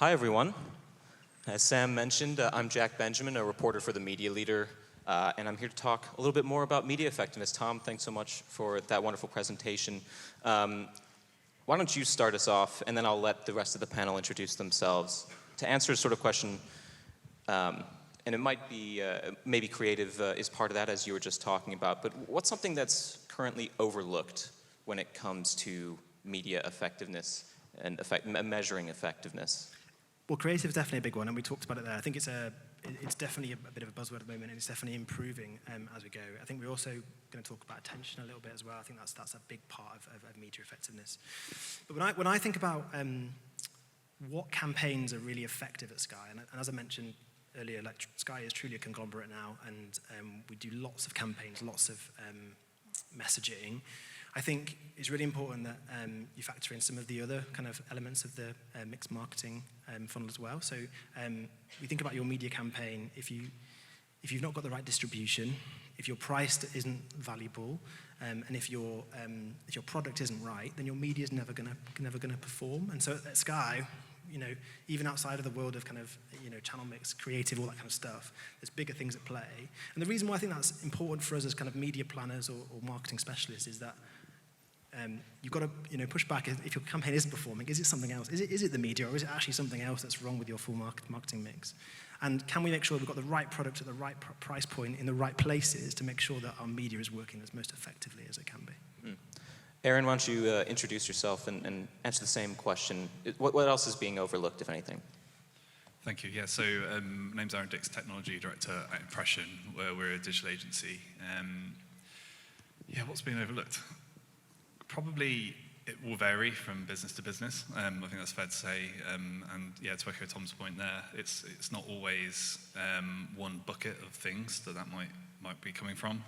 Hi, everyone. As Sam mentioned, I'm Jack Benjamin, a reporter for The Media Leader, and I'm here to talk a little bit more about media effectiveness. Tom, thanks so much for that wonderful presentation. Why don't you start us off, and then I'll let the rest of the panel introduce themselves. To answer a sort of question, and it might be, maybe creative is part of that, as you were just talking about, but what's something that's currently overlooked when it comes to media effectiveness and measuring effectiveness? Well, creative is definitely a big one, and we talked about it there. I think it's definitely a bit of a buzzword at the moment, and it's definitely improving as we go. I think we're also going to talk about attention a little bit as well. I think that's a big part of media effectiveness. But when I think about what campaigns are really effective at Sky, and as I mentioned earlier, like Sky is truly a conglomerate now, and we do lots of campaigns, lots of messaging. I think it's really important that you factor in some of the other kind of elements of the mixed marketing funnel as well. So we think about your media campaign. If you've not got the right distribution, if your price isn't valuable, and if your product isn't right, then your media is never gonna perform. And so at Sky, even outside of the world of kind of channel mix, creative, all that kind of stuff, there's bigger things at play. And the reason why I think that's important for us as kind of media planners or marketing specialists is that you've got to push back if your campaign isn't performing. Is it something else? Is it the media, or is it actually something else that's wrong with your full marketing mix? And can we make sure we've got the right product at the right price point in the right places to make sure that our media is working as most effectively as it can be? Aaron, why don't you introduce yourself and answer the same question. What else is being overlooked, if anything? Thank you. Yeah, so my name's Aaron Dix, Technology Director at Impression, where we're a digital agency. What's being overlooked? Probably it will vary from business to business. I think that's fair to say. And yeah, to echo Tom's point there, it's not always one bucket of things that might be coming from.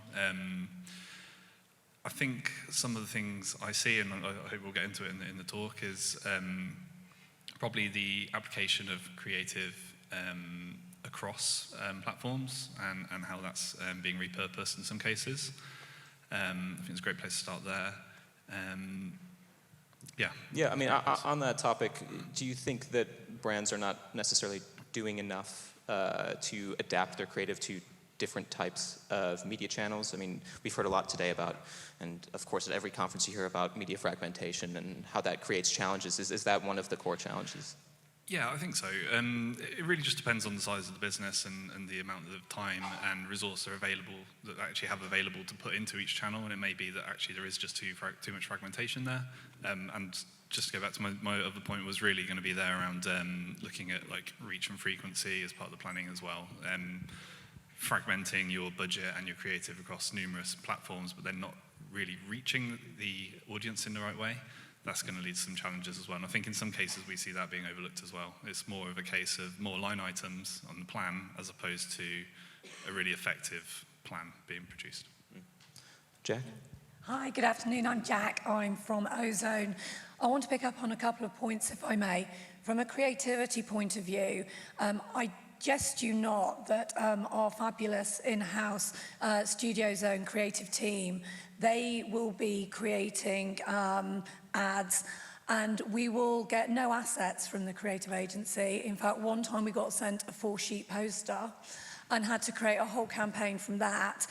I think some of the things I see, and I hope we'll get into it in the talk, is probably the application of creative across platforms and how that's being repurposed in some cases. I think it's a great place to start there. Yeah, I mean, on that topic, do you think that brands are not necessarily doing enough to adapt their creative to different types of media channels? I mean, we've heard a lot today about, and of course at every conference you hear about media fragmentation and how that creates challenges. Is that one of the core challenges? Yeah, I think so. It really just depends on the size of the business and the amount of time and resource are available that actually have available to put into each channel, and it may be that actually there is just too much fragmentation there. And just to go back to my other point was really going to be there around looking at like reach and frequency as part of the planning as well. Fragmenting your budget and your creative across numerous platforms, but then not really reaching the audience in the right way. That's going to lead to some challenges as well. And I think in some cases we see that being overlooked as well. It's more of a case of more line items on the plan as opposed to a really effective plan being produced. Jacque? Hi, good afternoon. I'm Jacque. I'm from Ozone. I want to pick up on a couple of points, if I may. From a creativity point of view, I jest you not that our fabulous in-house Studio Zone creative team, they will be creating ads, and we will get no assets from the creative agency. In fact, one time we got sent a 4-sheet poster and had to create a whole campaign from that.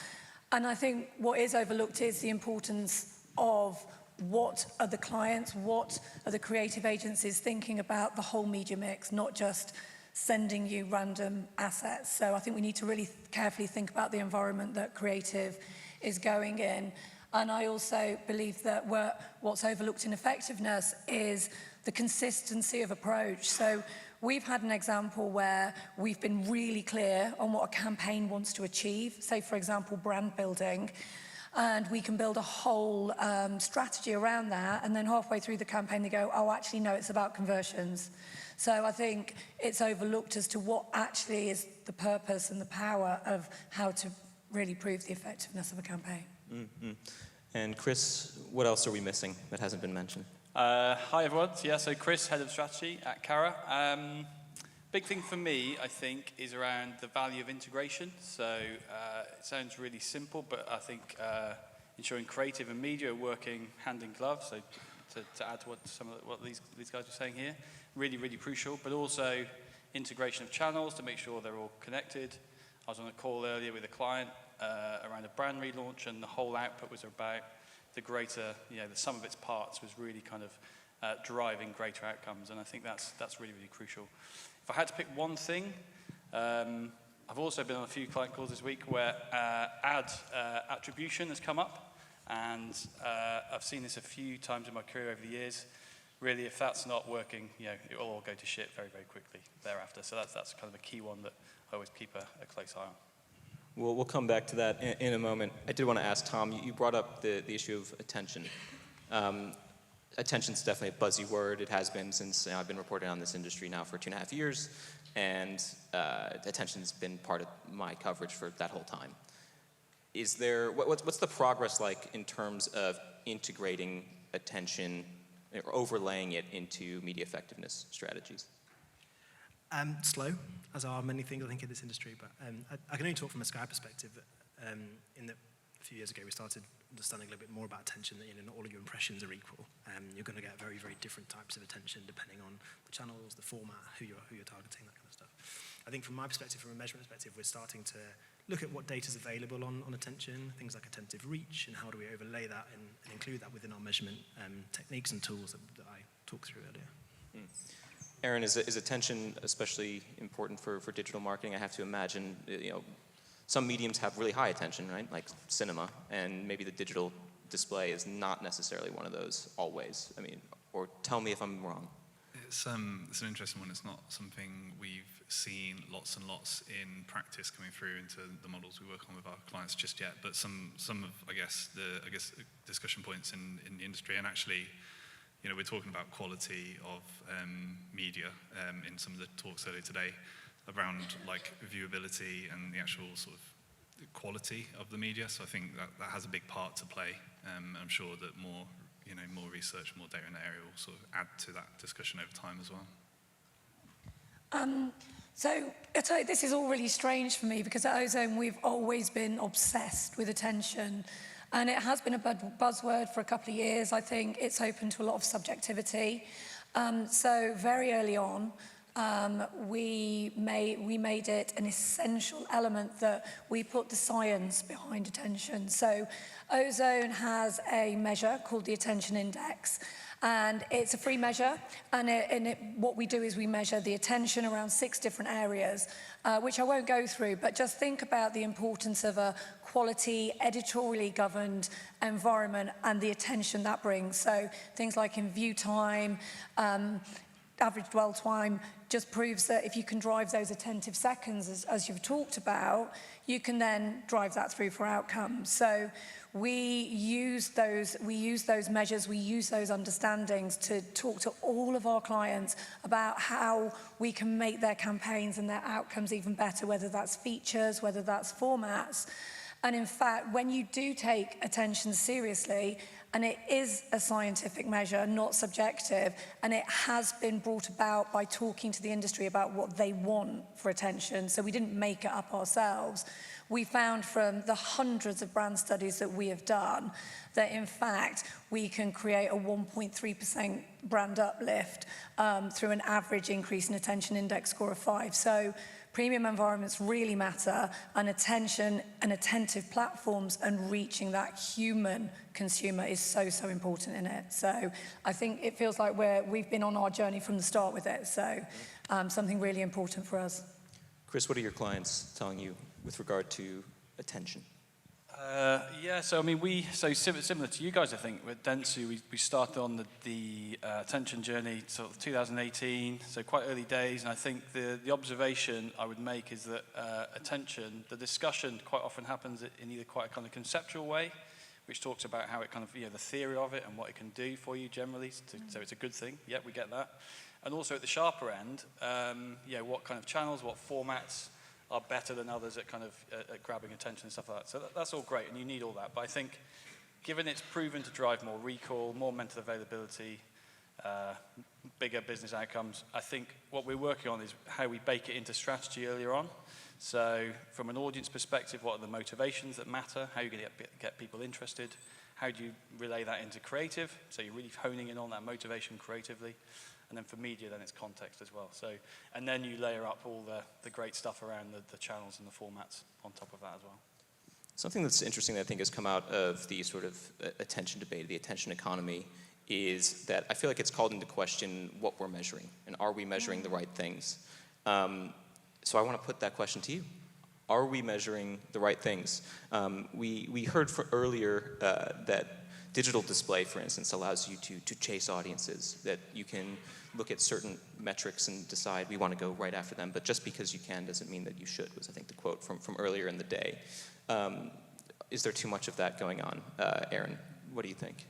And I think what is overlooked is the importance of what are the clients, what are the creative agencies thinking about the whole media mix, not just sending you random assets. So I think we need to really carefully think about the environment that creative is going in. And I also believe that what's overlooked in effectiveness is the consistency of approach. So we've had an example where we've been really clear on what a campaign wants to achieve, say, for example, brand building, and we can build a whole strategy around that, and then halfway through the campaign they go, oh, actually, no, it's about conversions. So I think it's overlooked as to what actually is the purpose and the power of how to really prove the effectiveness of a campaign. Mm-hmm. And Chris, what else are we missing that hasn't been mentioned? Hi everyone. So Chris, Head of Strategy at Carat. Big thing for me, I think, is around the value of integration. So it sounds really simple, but I think ensuring creative and media are working hand in glove. So to add to what these guys are saying here. Really, really crucial, but also integration of channels to make sure they're all connected. I was on a call earlier with a client around a brand relaunch, and the whole output was about the greater, the sum of its parts was really kind of driving greater outcomes, and I think that's really, really crucial. If I had to pick one thing, I've also been on a few client calls this week where ad attribution has come up, and I've seen this a few times in my career over the years. Really, if that's not working, it will all go to shit very, very quickly thereafter. So that's kind of a key one that I always keep a close eye on. We'll come back to that in a moment. I did want to ask Tom, you brought up the issue of attention. Attention's definitely a buzzy word. It has been since I've been reporting on this industry now for 2.5 years, and attention's been part of my coverage for that whole time. What's the progress like in terms of integrating attention or overlaying it into media effectiveness strategies? Slow, as are many things I think in this industry, but I can only talk from a Sky perspective. In that a few years ago we started understanding a little bit more about attention, that not all of your impressions are equal. You're going to get very, very different types of attention depending on the channels, the format, who you're targeting, that kind of stuff. I think from my perspective, from a measurement perspective, we're starting to look at what data is available on attention, things like attentive reach, and how do we overlay that and include that within our measurement techniques and tools that I talked through earlier. Aaron, is attention especially important for digital marketing? I have to imagine, some mediums have really high attention, right? Like cinema, and maybe the digital display is not necessarily one of those always. I mean, or tell me if I'm wrong. It's an interesting one. It's not something we've seen lots and lots in practice coming through into the models we work on with our clients just yet. But some of I guess discussion points in the industry, and actually, we're talking about quality of media in some of the talks earlier today around like viewability and the actual sort of quality of the media. So I think that has a big part to play. I'm sure that more research, more data in the area will sort of add to that discussion over time as well. So I tell you, this is all really strange for me because at Ozone we've always been obsessed with attention, and it has been a buzzword for a couple of years. I think it's open to a lot of subjectivity. So very early on, we made it an essential element that we put the science behind attention. So Ozone has a measure called the Attention Index, and it's a free measure, and what we do is we measure the attention around 6 different areas, which I won't go through, but just think about the importance of a quality, editorially governed environment and the attention that brings. So things like in view time, average dwell time, just proves that if you can drive those attentive seconds, as you've talked about, you can then drive that through for outcomes. So we use those measures, we use those understandings to talk to all of our clients about how we can make their campaigns and their outcomes even better, whether that's features, whether that's formats. And in fact, when you do take attention seriously, and it is a scientific measure, not subjective, and it has been brought about by talking to the industry about what they want for attention, so we didn't make it up ourselves. We found from the hundreds of brand studies that we have done that, in fact, we can create a 1.3% brand uplift through an average increase in attention index score of 5. So premium environments really matter, and attention and attentive platforms and reaching that human consumer is so, so important in it. So I think it feels like we've been on our journey from the start with it, so something really important for us. Chris, what are your clients telling you with regard to attention? So I mean, similar to you guys, I think, with Dentsu, we started on the attention journey sort of 2018, so quite early days, and I think the observation I would make is that attention, the discussion quite often happens in either quite a kind of conceptual way, which talks about how it kind of, the theory of it and what it can do for you generally, so it's a good thing, yeah, we get that. And also at the sharper end, what kind of channels, what formats are better than others at kind of at grabbing attention and stuff like that. So that's all great, and you need all that. But I think, given it's proven to drive more recall, more mental availability, bigger business outcomes, I think what we're working on is how we bake it into strategy earlier on. So from an audience perspective, what are the motivations that matter? How are you going to get people interested? how do you relay that into creative? So you're really honing in on that motivation creatively. And then for media, then it's context as well. So, and then you layer up all the great stuff around the channels and the formats on top of that as well. Something that's interesting that I think has come out of the sort of attention debate, the attention economy, is that I feel like it's called into question what we're measuring, and are we measuring the right things? So I want to put that question to you. Are we measuring the right things? We heard earlier that digital display, for instance, allows you to chase audiences, that you can look at certain metrics and decide we want to go right after them, but just because you can doesn't mean that you should, was I think the quote from earlier in the day. Is there too much of that going on? Aaron, what do you think?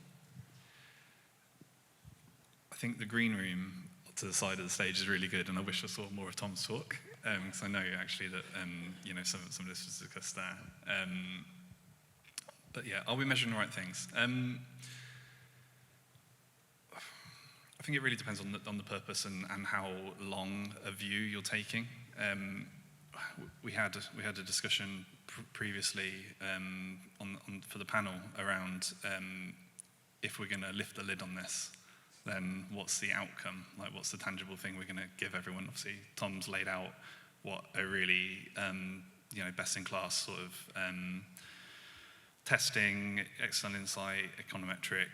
I think the green room to the side of the stage is really good, and I wish I saw more of Tom's talk, because I know actually that some of this was discussed there. But yeah, are we measuring the right things? I think it really depends on the purpose and how long a view you're taking. We had a discussion previously for the panel around if we're going to lift the lid on this, then what's the outcome? Like, what's the tangible thing we're going to give everyone? Obviously, Tom's laid out what a really best-in-class sort of testing, external insight, econometric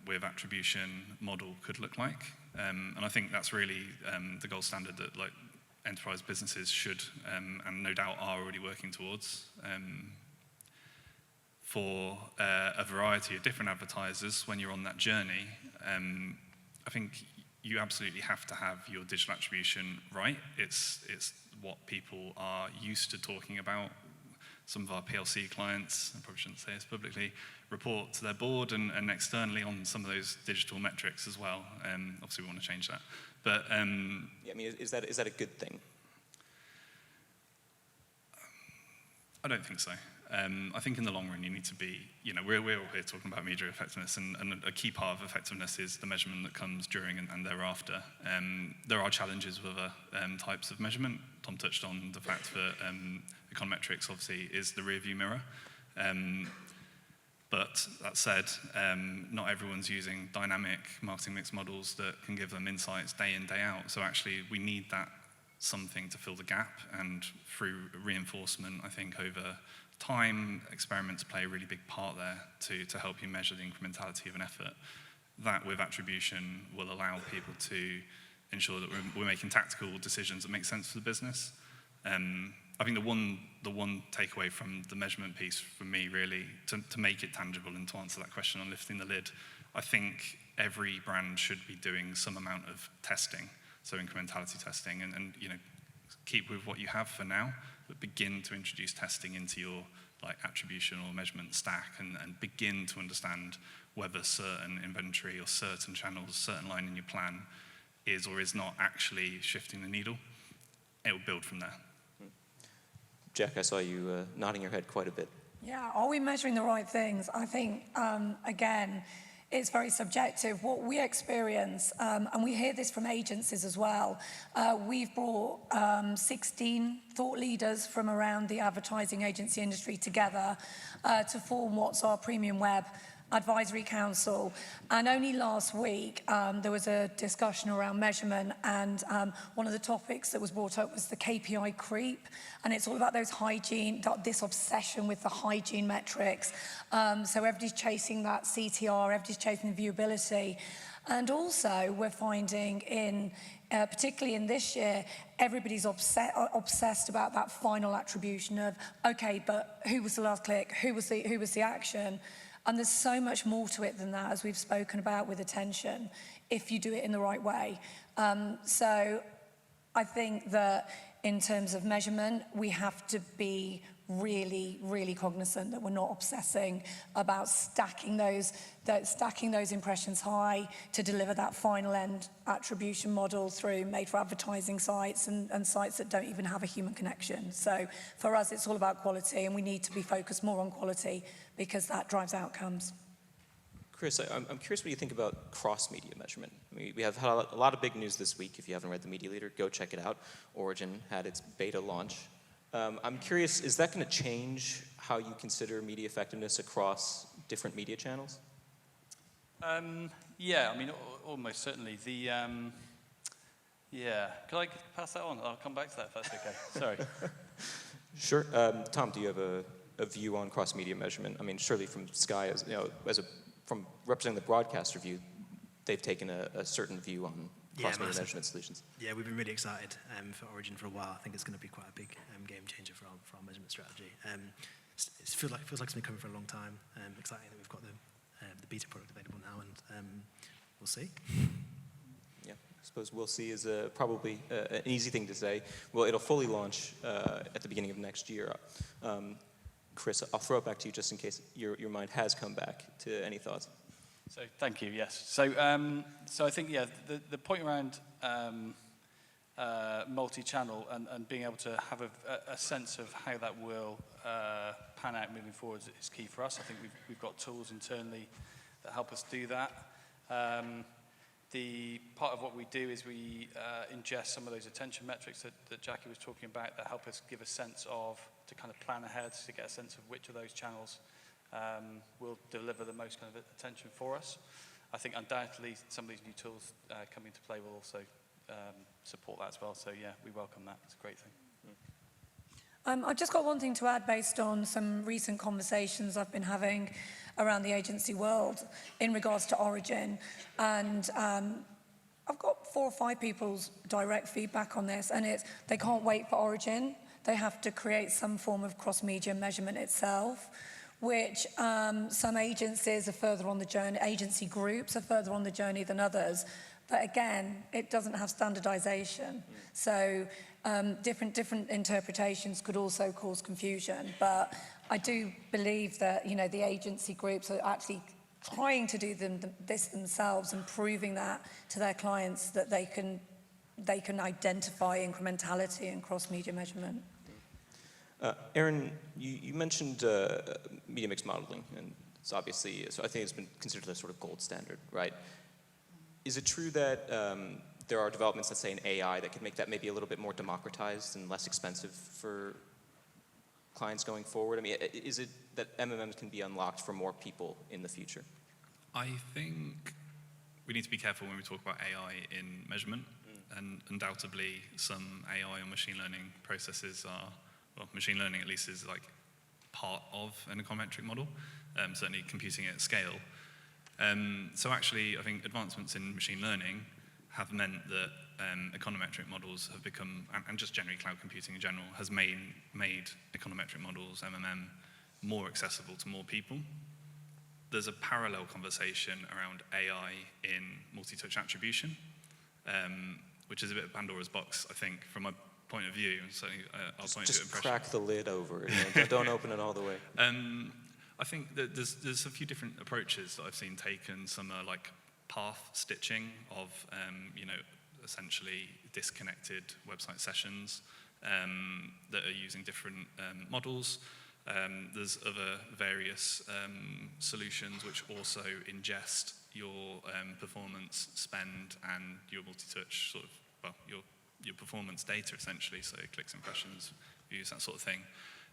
with attribution model could look like. And I think that's really the gold standard that like enterprise businesses should and no doubt are already working towards. For a variety of different advertisers, when you're on that journey, I think you absolutely have to have your digital attribution right. It's what people are used to talking about. Some of our PLC clients, I probably shouldn't say this publicly, report to their board and externally on some of those digital metrics as well. Obviously, we want to change that. But yeah, I mean, is that a good thing? I don't think so. I think in the long run, you need to be, we're all here talking about media effectiveness, and a key part of effectiveness is the measurement that comes during and thereafter. There are challenges with other types of measurement. Tom touched on the fact that econometrics obviously is the rear view mirror. But that said, not everyone's using dynamic marketing mix models that can give them insights day in, day out. So actually, we need that something to fill the gap, and through reinforcement, I think over time, experiments play a really big part there to help you measure the incrementality of an effort. That with attribution will allow people to ensure that we're making tactical decisions that make sense for the business. I think the one takeaway from the measurement piece for me really, to make it tangible and to answer that question on lifting the lid, I think every brand should be doing some amount of testing, so incrementality testing, and keep with what you have for now, but begin to introduce testing into your attribution or measurement stack and begin to understand whether certain inventory or certain channels, certain line in your plan is or is not actually shifting the needle. It will build from there. Jacque, I saw you nodding your head quite a bit. Yeah, are we measuring the right things? I think, again, it's very subjective. What we experience, and we hear this from agencies as well, we've brought 16 thought leaders from around the advertising agency industry together to form what's our Premium Web Advisory Council. And only last week, there was a discussion around measurement, and one of the topics that was brought up was the KPI creep. And it's all about those hygiene, this obsession with the hygiene metrics. So everybody's chasing that CTR, everybody's chasing the viewability. And also, we're finding particularly in this year, everybody's obsessed about that final attribution of, okay, but who was the last click? Who was the action? And there's so much more to it than that, as we've spoken about with attention, if you do it in the right way. So I think that in terms of measurement, we have to be really, really cognizant that we're not obsessing about stacking those impressions high to deliver that final end attribution model through made-for-advertising sites and sites that don't even have a human connection. So for us, it's all about quality, and we need to be focused more on quality because that drives outcomes. Chris, I'm curious what you think about cross-media measurement. I mean, we have had a lot of big news this week. If you haven't read The Media Leader, go check it out. Origin had its beta launch. I'm curious, is that going to change how you consider media effectiveness across different media channels? Yeah, I mean, almost certainly. Yeah, can I pass that on? I'll come back to that if that's okay. Sorry. Sure. Tom, do you have a view on cross-media measurement? I mean, surely from Sky, from representing the broadcaster view, they've taken a certain view on cross-media measurement solutions. Yeah, we've been really excited for Origin for a while. I think it's going to be quite a big game changer for our measurement strategy. It feels like it's been coming for a long time. Exciting that we've got the beta product available now, and we'll see. Yeah, I suppose we'll see is probably an easy thing to say. Well, it'll fully launch at the beginning of next year. Chris, I'll throw it back to you just in case your mind has come back to any thoughts. So thank you. Yes. So I think the point around multi-channel and being able to have a sense of how that will pan out moving forward is key for us. I think we've got tools internally that help us do that. The part of what we do is we ingest some of those attention metrics that Jacque was talking about that help us give a sense of, to kind of plan ahead, to get a sense of which of those channels will deliver the most kind of attention for us. I think undoubtedly some of these new tools coming into play will also support that as well. So yeah, we welcome that. It's a great thing. I've just got one thing to add based on some recent conversations I've been having around the agency world in regards to Origin. And I've got 4 or 5 people's direct feedback on this, and it's they can't wait for Origin. They have to create some form of cross-media measurement itself, which some agencies are further on the journey, agency groups are further on the journey than others. But again, it doesn't have standardization. So different interpretations could also cause confusion. But I do believe that, the agency groups are actually trying to do this themselves and proving that to their clients that they can identify incrementality and cross-media measurement. Aaron, you mentioned media mix modeling, and it's obviously, so I think it's been considered a sort of gold standard, right? Is it true that there are developments, let's say in AI, that could make that maybe a little bit more democratized and less expensive for clients going forward? I mean, is it that MMMs can be unlocked for more people in the future? I think we need to be careful when we talk about AI in measurement, and undoubtedly some AI or machine learning processes are, well, machine learning at least is like part of an econometric model, certainly computing at scale. So actually, I think advancements in machine learning have meant that econometric models have become, and just generally cloud computing in general, has made econometric models, MMM, more accessible to more people. There's a parallel conversation around AI in multi-touch attribution, which is a bit of Pandora's box, I think, from my point of view. So I'll point to just impression. crack the lid over it. Don't open it all the way. I think that there's a few different approaches that I've seen taken. Some are like path stitching of, essentially disconnected website sessions that are using different models. There's other various solutions which also ingest your performance spend and your multi-touch sort of, well, your performance data essentially, so clicks, impressions, views, that sort of thing.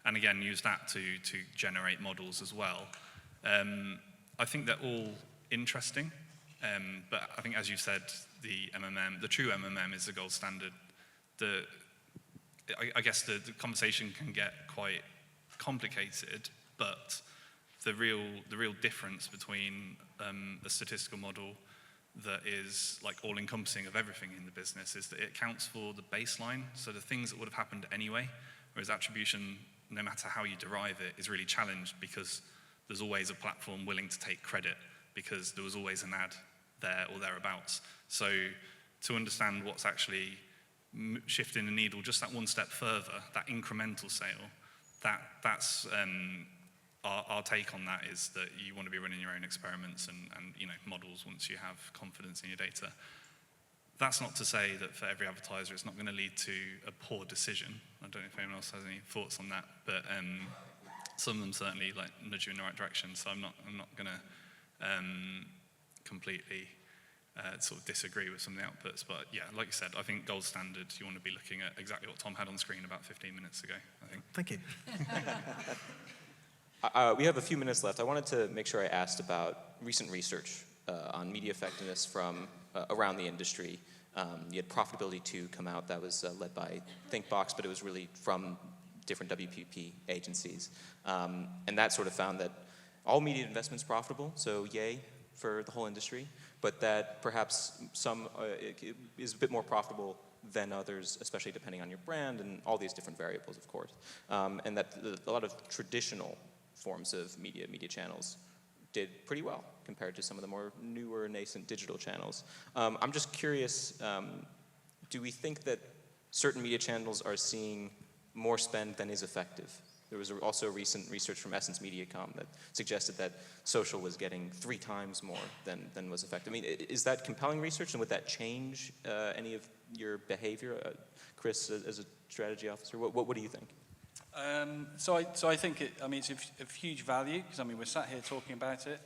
And again, use that to generate models as well. I think they're all interesting, but I think, as you said, the true MMM is the gold standard. I guess the conversation can get quite complicated, but the real difference between a statistical model that is like all-encompassing of everything in the business is that it accounts for the baseline, so the things that would have happened anyway, whereas attribution, no matter how you derive it, is really challenged because there's always a platform willing to take credit because there was always an ad there or thereabouts. So to understand what's actually shifting the needle just that one step further, that incremental sale, that's our take on that is that you want to be running your own experiments and models once you have confidence in your data. That's not to say that for every advertiser it's not going to lead to a poor decision. I don't know if anyone else has any thoughts on that, but some of them certainly like nudge you in the right direction. So I'm not going to completely sort of disagree with some of the outputs. But yeah, like you said, I think gold standard, you want to be looking at exactly what Tom had on screen about 15 minutes ago, I think. Thank you. We have a few minutes left. I wanted to make sure I asked about recent research on media effectiveness from around the industry. You had Profitability 2 come out that was led by ThinkBox, but it was really from different WPP agencies. And that sort of found that all media investment's profitable, so yay for the whole industry, but that perhaps some is a bit more profitable than others, especially depending on your brand and all these different variables, of course. And that a lot of traditional forms of media channels did pretty well compared to some of the more newer, nascent digital channels. I'm just curious, do we think that certain media channels are seeing more spend than is effective? There was also recent research from Essence Mediacom that suggested that social was getting 3 times more than was effective. I mean, is that compelling research, and would that change any of your behavior? Chris, as a strategy officer, what do you think? So I think it's of huge value, because we're sat here talking about it.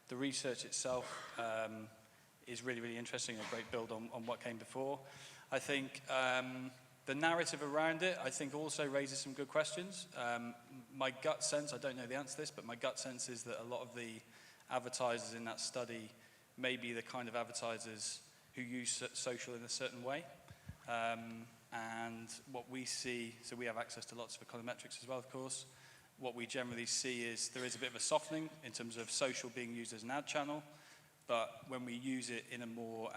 The research itself is really, really interesting, a great build on what came before. I think the narrative around it, I think, also raises some good questions. My gut sense, I don't know the answer to this, but my gut sense is that a lot of the advertisers in that study may be the kind of advertisers who use social in a certain way. And what we see, so we have access to lots of econometrics as well, of course. What we generally see is there is a bit of a softening in terms of social being used as an ad channel, but when we use it in a more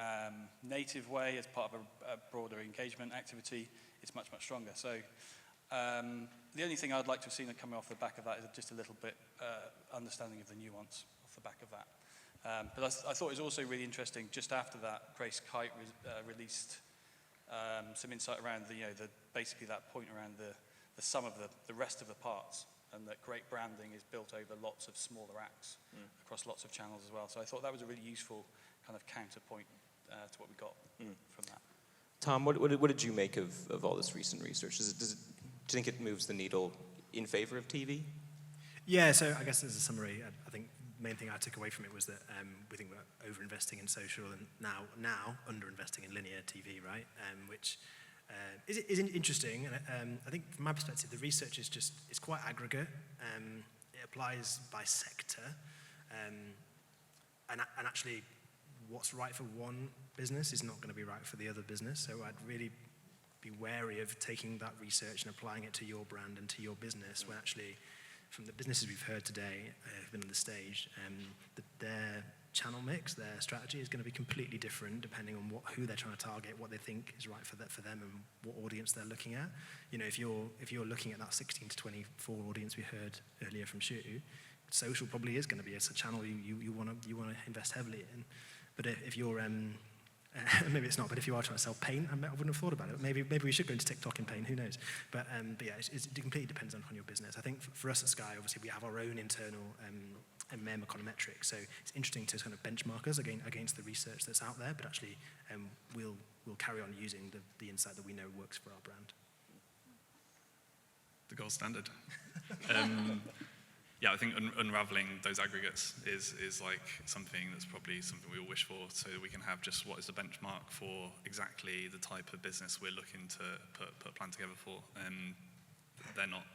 native way as part of a broader engagement activity, it's much, much stronger. So the only thing I'd like to have seen coming off the back of that is just a little bit understanding of the nuance off the back of that. But I thought it was also really interesting, just after that, Grace Kite released some insight around basically that point around the sum of the rest of the parts, and that great branding is built over lots of smaller acts across lots of channels as well. So I thought that was a really useful kind of counterpoint to what we got from that. Tom, what did you make of all this recent research? Do you think it moves the needle in favor of TV? Yeah, so I guess as a summary, I think the main thing I took away from it was that we think we're over-investing in social and now under-investing in linear TV, right? Which is interesting. And I think from my perspective, the research is it's quite aggregate. It applies by sector. And actually, what's right for one business is not going to be right for the other business. So I'd really be wary of taking that research and applying it to your brand and to your business, when actually, from the businesses we've heard today, who've been on the stage, their channel mix, their strategy is going to be completely different depending on who they're trying to target, what they think is right for them, and what audience they're looking at. You know, if you're looking at that 16 to 24 audience we heard earlier from Shu, social probably is going to be a channel you want to invest heavily in. But if you're maybe it's not, but if you are trying to sell paint, I wouldn't have thought about it. Maybe we should go into TikTok in paint, who knows? But yeah, it completely depends on your business. I think for us at Sky, obviously, we have our own internal MEM econometrics, so it's interesting to kind of benchmark us against the research that's out there, but actually we'll carry on using the insight that we know works for our brand. The gold standard. Yeah, I think unraveling those aggregates is like something that's probably something we all wish for, so that we can have just what is the benchmark for exactly the type of business we're looking to put a plan together for. They're not,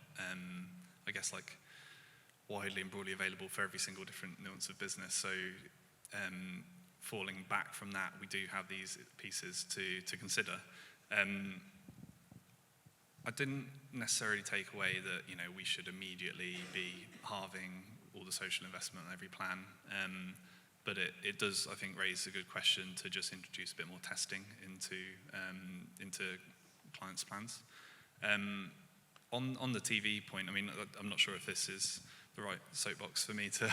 I guess, like widely and broadly available for every single different nuance of business. So falling back from that, we do have these pieces to consider. I didn't necessarily take away that we should immediately be halving all the social investment on every plan, but it does, I think, raise a good question to just introduce a bit more testing into clients' plans. On the TV point, I mean, I'm not sure if this is the right soapbox for me to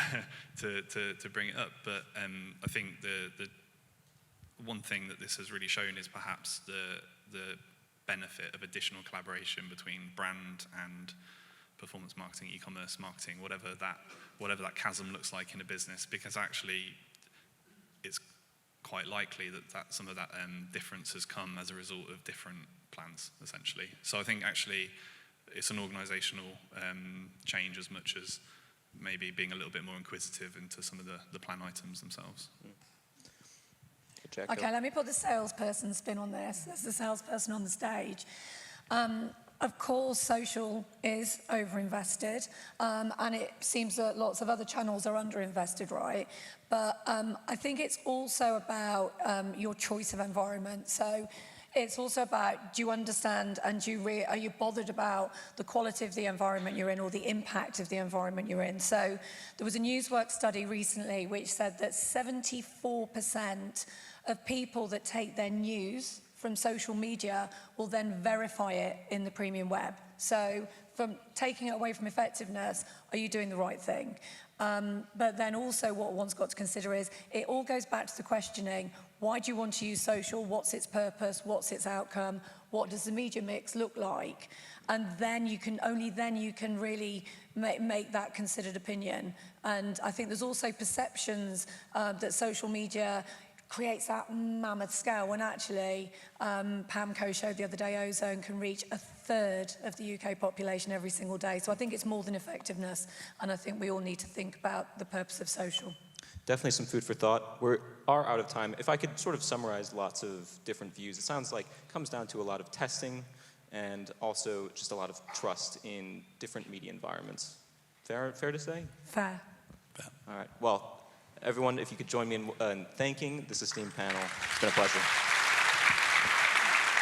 bring it up, but I think the one thing that this has really shown is perhaps the benefit of additional collaboration between brand and performance marketing, e-commerce marketing, whatever that chasm looks like in a business, because actually it's quite likely that some of that difference has come as a result of different plans, essentially. So I think actually it's an organizational change as much as maybe being a little bit more inquisitive into some of the plan items themselves. Jacque, Okay, let me put the salesperson spin on this. There's the salesperson on the stage. Of course, social is overinvested, and it seems that lots of other channels are underinvested, right? But I think it's also about your choice of environment. So it's also about, do you understand and are you bothered about the quality of the environment you're in or the impact of the environment you're in? So there was a Newswork study recently which said that 74% of people that take their news from social media will then verify it in the premium web. So from taking it away from effectiveness, are you doing the right thing? But then also what one's got to consider is, it all goes back to the questioning, why do you want to use social? What's its purpose? What's its outcome? What does the media mix look like? And then only then you can really make that considered opinion. And I think there's also perceptions that social media creates that mammoth scale, when actually, PAMCO showed the other day, Ozone can reach 1/3 of the UK population every single day. So I think it's more than effectiveness, and I think we all need to think about the purpose of social. Definitely some food for thought. We are out of time. If I could sort of summarize lots of different views, it sounds like it comes down to a lot of testing and also just a lot of trust in different media environments. Fair to say? Fair. All right. Well, everyone, if you could join me in thanking this esteemed panel. It's been a pleasure.